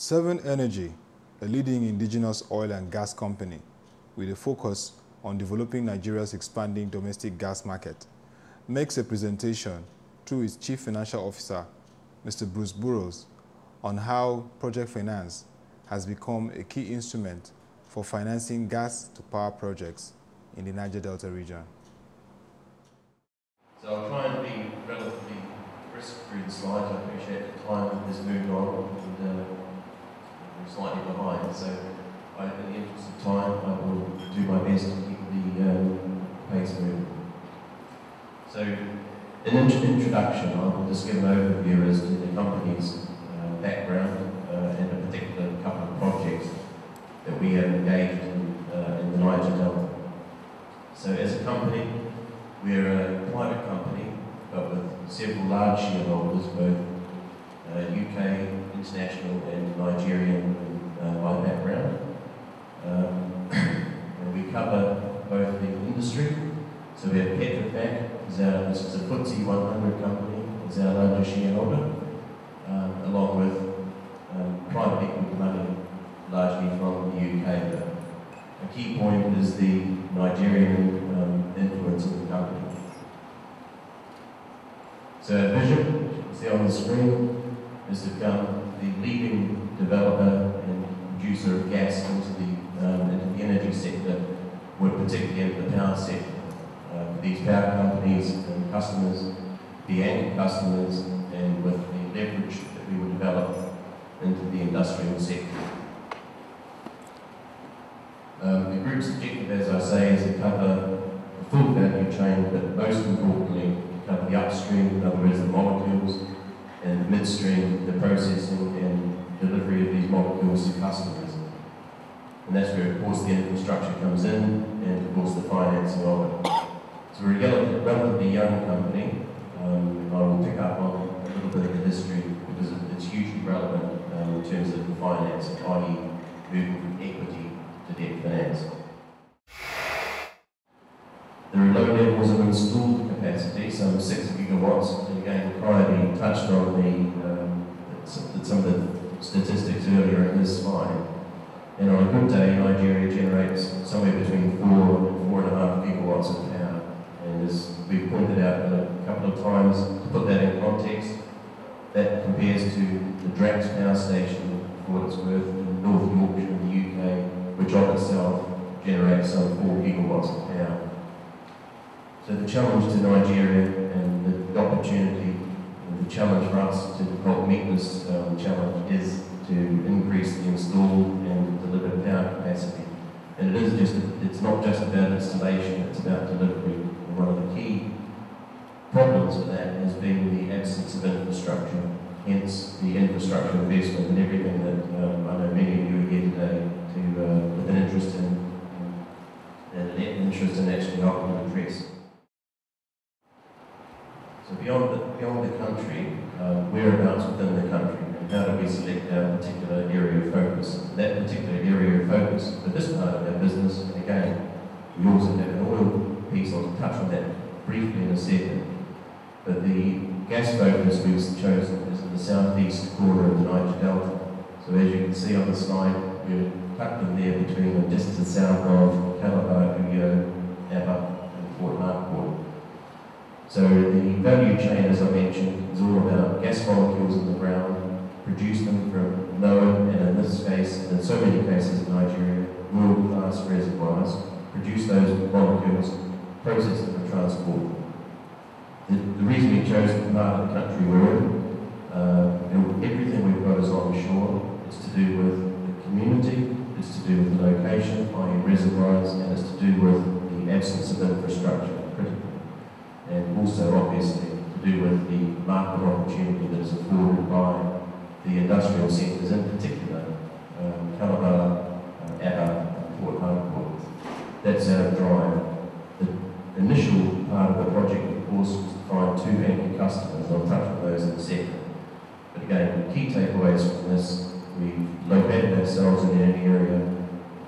Seven Energy, a leading indigenous oil and gas company with a focus on developing Nigeria's expanding domestic gas market, makes a presentation through its Chief Financial Officer, Mr. Brice Burrows, on how project finance has become a key instrument for financing gas-to-power projects in the Niger-Delta region. So I'll try and be relatively brisk through the slides. I appreciate the time has moved on and we're slightly behind. So in the interest of time, I will do my best to keep the pace moving. So in introduction, I will just give an overview as to the company's background and a particular couple of projects that we have engaged in the Niger-Delta. So as a company, we're a private company, but with several large shareholders, both UK, international and Nigerian by background. And we cover both the industry, so we have Petrofac, this is a FTSE 100 company, is our largest shareholder, along with private equity money, largely from the UK. But a key point is the Nigerian influence of the company. So our vision, as you can see on the screen, is to become the leading developer and producer of gas into the energy sector, but particularly in the power sector. These power companies and customers, the anchor customers, and with the leverage that we will develop into the industrial sector. The group's objective, as I say, is to cover the full value chain, but most importantly, to cover the upstream, in other words, the molecules, and the midstream, the processing and delivery of these molecules to customers. And that's where, of course, the infrastructure comes in, and of course, the financing of it. So we're a relatively young company. I will pick up on a little bit of the history because it's hugely relevant in terms of the finance, i.e. moving from equity to debt finance. There are low levels of installed capacity, some 6 gigawatts, and again, Kyrene touched on some of the statistics earlier in this slide. And on a good day, Nigeria generates somewhere between 4 and 4.5 gigawatts of power. And as we pointed out a couple of times, to put that in context, that compares to the Drax power station, for what it's worth, in North Yorkshire in the UK, which on itself generates some 4 gigawatts of power. So the challenge to Nigeria and the opportunity and the challenge for us to help meet this challenge is to increase the installed and delivered power capacity. And it's not just about installation, it's about delivery. And one of the key problems with that has been the absence of infrastructure, hence the infrastructure investment and everything that I know many of you are here today with an interest in actually helping to address. So beyond the country, whereabouts within the country, and how do we select our particular area of focus? That particular area of focus for this part of our business, and again, we also have an oil piece. I'll touch on that briefly in a second. But the gas focus we've chosen is in the southeast corner of the Niger-Delta. So as you can see on the slide, we're tucked in there between just to the south of Calabar, Ibom, and Port Harcourt. So the value chain, as I mentioned, is all about gas molecules in the ground, produce them from known, and in this case, and in so many cases in Nigeria, world-class reservoirs, produce those molecules, process them for transport. The reason we chose the part of the country we're in, everything we've got is onshore. It's to do with the community, it's to do with the location, i.e. reservoirs, and it's to do with the absence of infrastructure, critically. And also, obviously, to do with the market opportunity that is afforded by the industrial sectors, in particular, Calabar, Ibom, and Port Harcourt. That's our drive. The initial part of the project, of course, was to find 2 anchor customers. I'll touch on those in a second. But again, the key takeaways from this, we've located ourselves in an area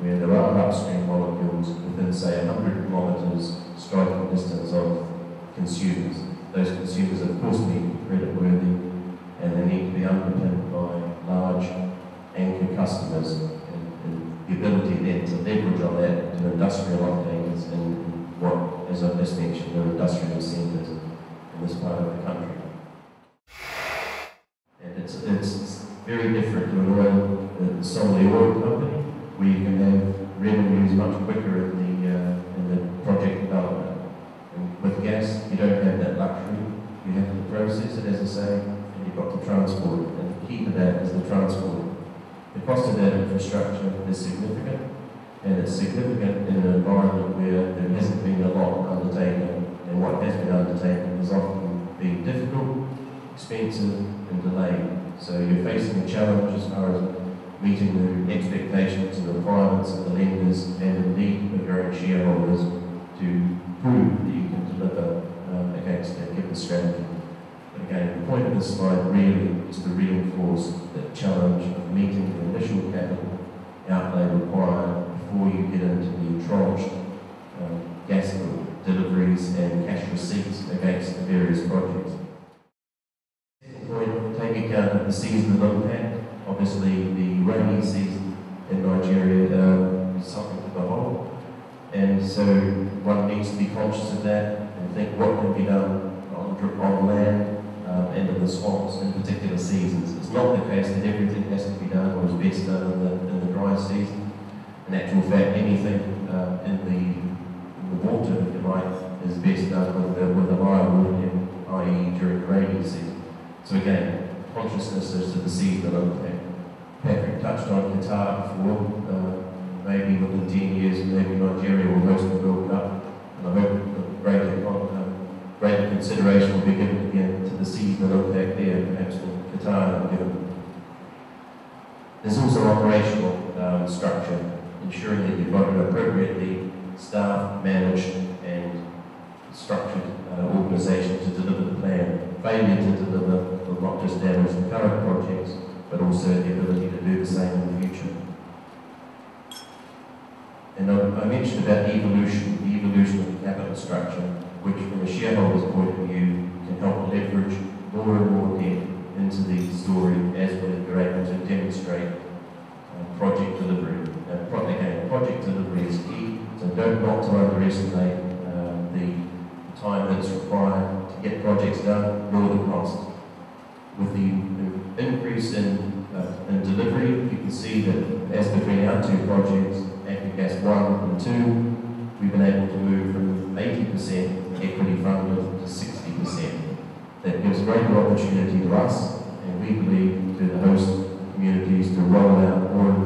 where there are upstream molecules within, say, 100 kilometres striking distance of consumers. Those consumers, of course, need to be creditworthy, and they need to be underpinned by large anchor industrial off-takers in what, as I've just mentioned, are industrial centres in this part of the country. And it's very different to a solely oil company, where you can have revenues much quicker in the project development. And with gas, you don't have that luxury. You have to process it, as I say, and you've got to transport it. And the key to that is the transport. The cost of that infrastructure is significant, and it's significant in an environment where there hasn't been a lot undertaken, and what has been undertaken has often been difficult, expensive, and delayed. So you're facing a challenge as far as meeting the expectations and requirements of the lenders and indeed of your own shareholders to prove that you can deliver against that given strategy. But again, the point of this slide really is to reinforce the challenge of meeting the initial capital outlay required before you get into the tranched gas deliveries and cash receipts against the various projects. Second point, take account of the seasonal impact. Obviously, the rainy season in Nigeria is something to behold, and so one needs to be conscious of that and think what can be done on land and in the swamps in particular seasons. It's not the case that everything has to be done or is best done in the dry season. In actual fact, anything in the water, if you like, is best done with a live i.e. during the rainy season. So again, consciousness as to the seasonal impact. Patrick touched on Qatar before. Maybe within 10 years, maybe Nigeria will host the World Cup, and I hope greater consideration will be given again to the seasonal impact there, perhaps in Qatar. There's also operational structure, ensuring that you've got an appropriately staffed, managed, and structured organisation to deliver the plan. Failure to deliver will not just damage the current projects, but also the ability to do the same in the future. And I mentioned about the evolution of the capital structure, which from a shareholder's point of view can help leverage more and more debt into the story as we're able to demonstrate project delivery. Again, project delivery is key, so not to underestimate the time that's required to get projects done, nor the cost. With the increase in delivery, you can see that as between our two projects, Gas 1 and 2, we've been able to move from 80% equity funded to 60%. That gives greater opportunity to us, and we believe to the host communities to roll out more and